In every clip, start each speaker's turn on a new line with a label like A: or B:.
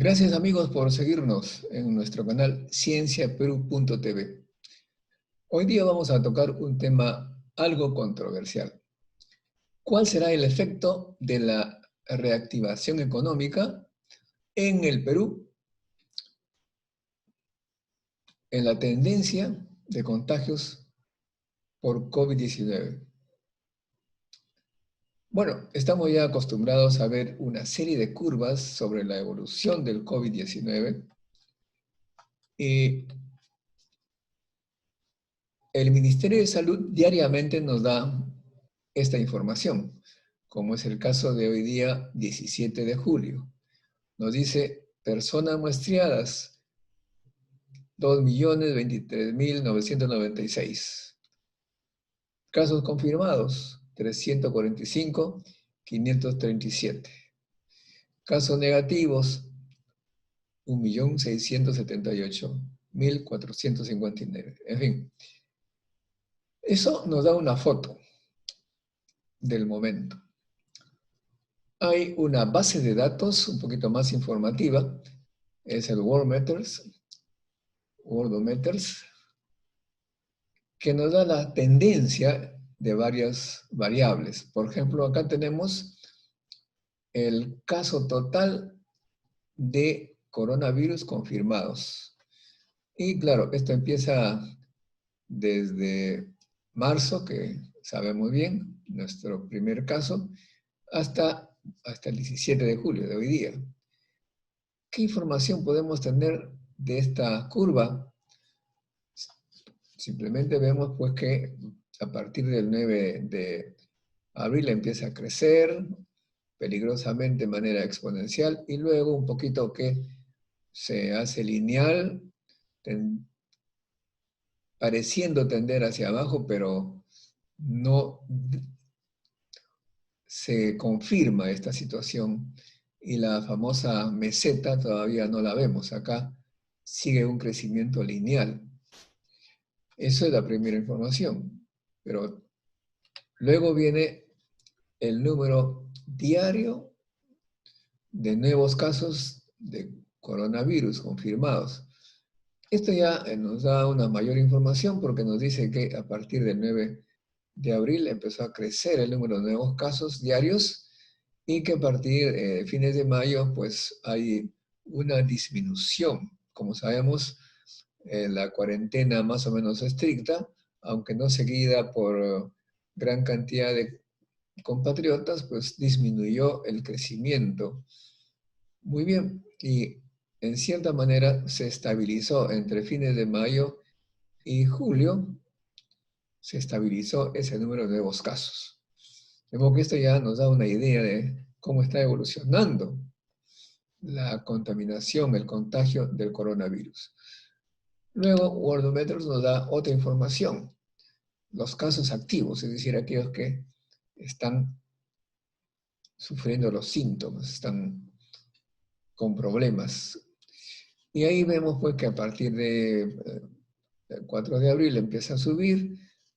A: Gracias amigos por seguirnos en nuestro canal cienciaperú.tv. Hoy día vamos a tocar un tema algo controversial. ¿Cuál será el efecto de la reactivación económica en el Perú en la tendencia de contagios por COVID-19? Bueno, estamos ya acostumbrados a ver una serie de curvas sobre la evolución del COVID-19 y el Ministerio de Salud diariamente nos da esta información, como es el caso de hoy día, 17 de julio. Nos dice, personas muestreadas, 2.023.996. Casos confirmados, 345.537. Casos negativos, 1.678.459. En fin, eso nos da una foto del momento. Hay una base de datos un poquito más informativa, es el Worldometers, que nos da la tendencia de varias variables. Por ejemplo, acá tenemos el caso total de coronavirus confirmados. Y claro, esto empieza desde marzo, que sabemos bien, nuestro primer caso, hasta el 17 de julio de hoy día. ¿Qué información podemos tener de esta curva? Simplemente vemos pues que a partir del 9 de abril empieza a crecer peligrosamente de manera exponencial y luego un poquito que se hace lineal, pareciendo tender hacia abajo, pero no se confirma esta situación y la famosa meseta todavía no la vemos. Acá sigue un crecimiento lineal. Eso es la primera información. Pero luego viene el número diario de nuevos casos de coronavirus confirmados. Esto ya nos da una mayor información porque nos dice que a partir del 9 de abril empezó a crecer el número de nuevos casos diarios y que a partir de fines de mayo pues hay una disminución. Como sabemos, la cuarentena más o menos estricta, aunque no seguida por gran cantidad de compatriotas, pues disminuyó el crecimiento. Muy bien, y en cierta manera se estabilizó entre fines de mayo y julio, se estabilizó ese número de nuevos casos. Vemos que esto ya nos da una idea de cómo está evolucionando la contaminación, el contagio del coronavirus. Luego, Worldometers nos da otra información, los casos activos, es decir, aquellos que están sufriendo los síntomas, están con problemas. Y ahí vemos pues que a partir del 4 de abril empieza a subir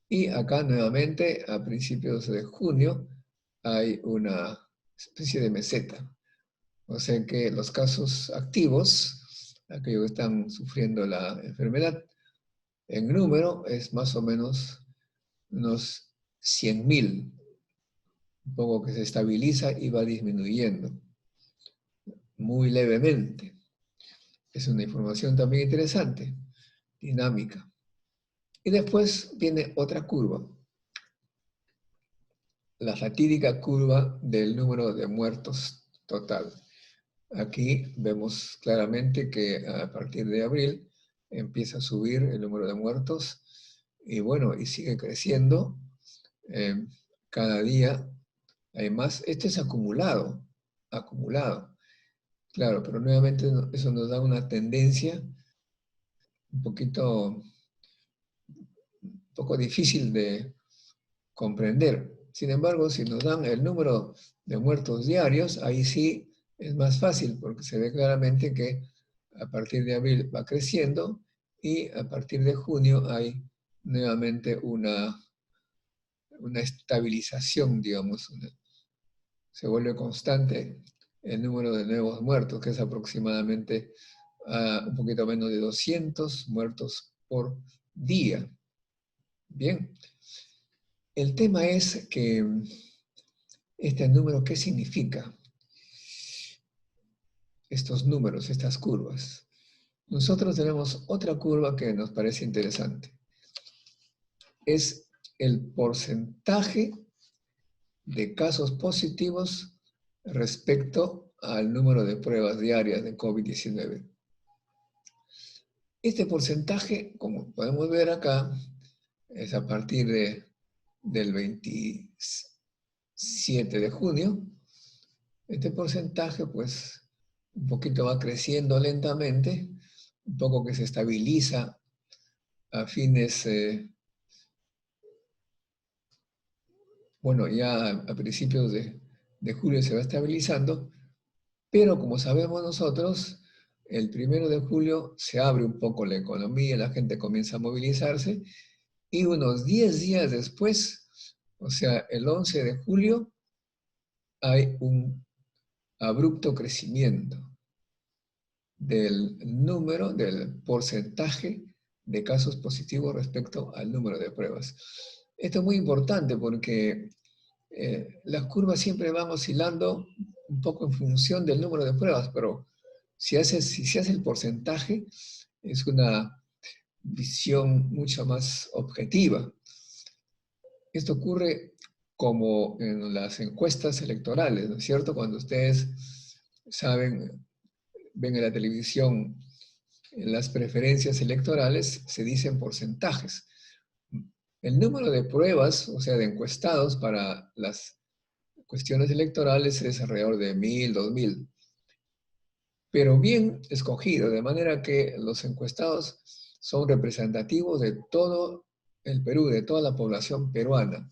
A: y acá nuevamente a principios de junio hay una especie de meseta. O sea que los casos activos, aquellos que están sufriendo la enfermedad, en número es más o menos unos 100.000, un poco que se estabiliza y va disminuyendo muy levemente. Es una información también interesante, dinámica. Y después viene otra curva, la fatídica curva del número de muertos total. Aquí vemos claramente que a partir de abril empieza a subir el número de muertos y bueno, y sigue creciendo. Cada día hay más. Esto es acumulado. Claro, pero nuevamente eso nos da una tendencia un poco difícil de comprender. Sin embargo, si nos dan el número de muertos diarios, ahí sí es más fácil porque se ve claramente que a partir de abril va creciendo y a partir de junio hay nuevamente una estabilización, digamos, se vuelve constante el número de nuevos muertos, que es aproximadamente un poquito menos de 200 muertos por día. Bien, el tema es que este número, ¿qué significa? Estos números, estas curvas. Nosotros tenemos otra curva que nos parece interesante. Es el porcentaje de casos positivos respecto al número de pruebas diarias de COVID-19. Este porcentaje, como podemos ver acá, es a partir del 27 de junio. Este porcentaje, pues, un poquito va creciendo lentamente, un poco que se estabiliza a fines, bueno, ya a principios de julio se va estabilizando, pero como sabemos nosotros, el 1 de julio se abre un poco la economía, la gente comienza a movilizarse, y unos 10 días después, o sea, el 11 de julio, hay un abrupto crecimiento del número, del porcentaje de casos positivos respecto al número de pruebas. Esto es muy importante porque las curvas siempre van oscilando un poco en función del número de pruebas, pero si se hace el porcentaje, es una visión mucho más objetiva. Esto ocurre como en las encuestas electorales, ¿no es cierto? Cuando ustedes saben, ven en la televisión las preferencias electorales, se dicen porcentajes. El número de pruebas, o sea, de encuestados para las cuestiones electorales es alrededor de 1000, 2000, pero bien escogido, de manera que los encuestados son representativos de todo el Perú, de toda la población peruana.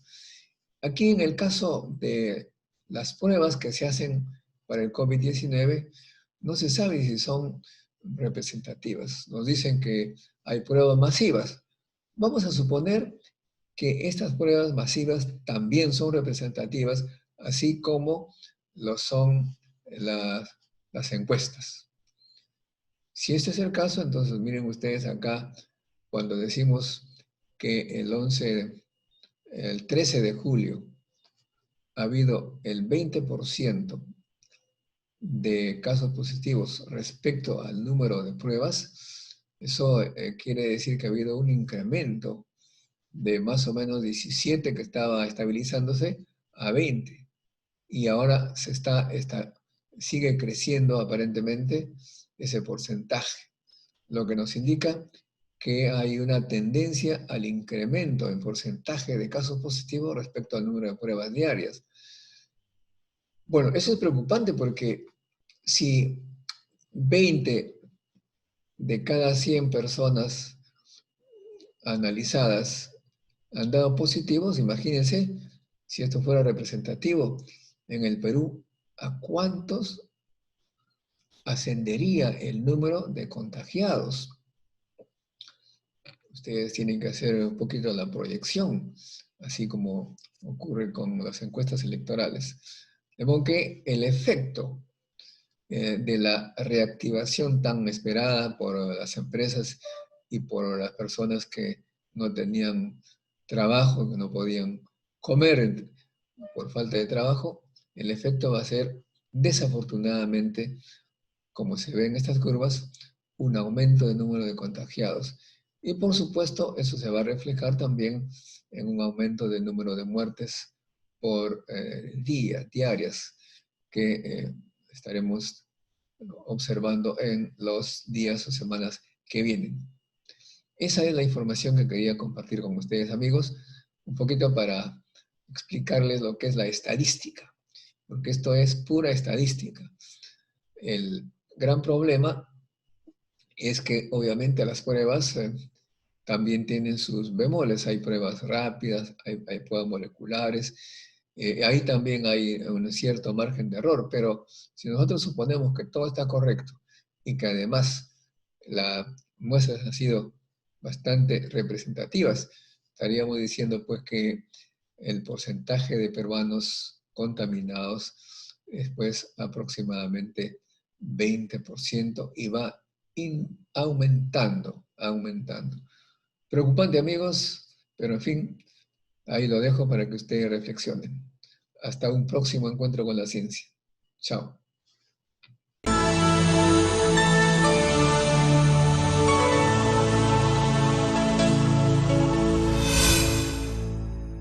A: Aquí en el caso de las pruebas que se hacen para el COVID-19, no se sabe si son representativas. Nos dicen que hay pruebas masivas. Vamos a suponer que estas pruebas masivas también son representativas, así como lo son las encuestas. Si este es el caso, entonces miren ustedes acá, cuando decimos que el 13 de julio ha habido el 20% de casos positivos respecto al número de pruebas, eso quiere decir que ha habido un incremento de más o menos 17 que estaba estabilizándose a 20. Y ahora sigue creciendo aparentemente ese porcentaje, lo que nos indica que hay una tendencia al incremento en porcentaje de casos positivos respecto al número de pruebas diarias. Bueno, eso es preocupante porque si 20 de cada 100 personas analizadas han dado positivos, imagínense si esto fuera representativo en el Perú, ¿a cuántos ascendería el número de contagiados? Ustedes tienen que hacer un poquito la proyección, así como ocurre con las encuestas electorales. De modo que el efecto de la reactivación tan esperada por las empresas y por las personas que no tenían trabajo, que no podían comer por falta de trabajo, el efecto va a ser, desafortunadamente, como se ve en estas curvas, un aumento del número de contagiados. Y por supuesto, eso se va a reflejar también en un aumento del número de muertes por diarias, que estaremos observando en los días o semanas que vienen. Esa es la información que quería compartir con ustedes, amigos, un poquito para explicarles lo que es la estadística, porque esto es pura estadística. El gran problema es que obviamente las pruebas también tienen sus bemoles. Hay pruebas rápidas, hay pruebas moleculares, ahí también hay un cierto margen de error, pero si nosotros suponemos que todo está correcto y que además las muestras han sido bastante representativas, estaríamos diciendo pues que el porcentaje de peruanos contaminados después aproximadamente 20% y va aumentando, aumentando. Preocupante, amigos, pero en fin, ahí lo dejo para que ustedes reflexionen. Hasta un próximo encuentro con la ciencia. Chao.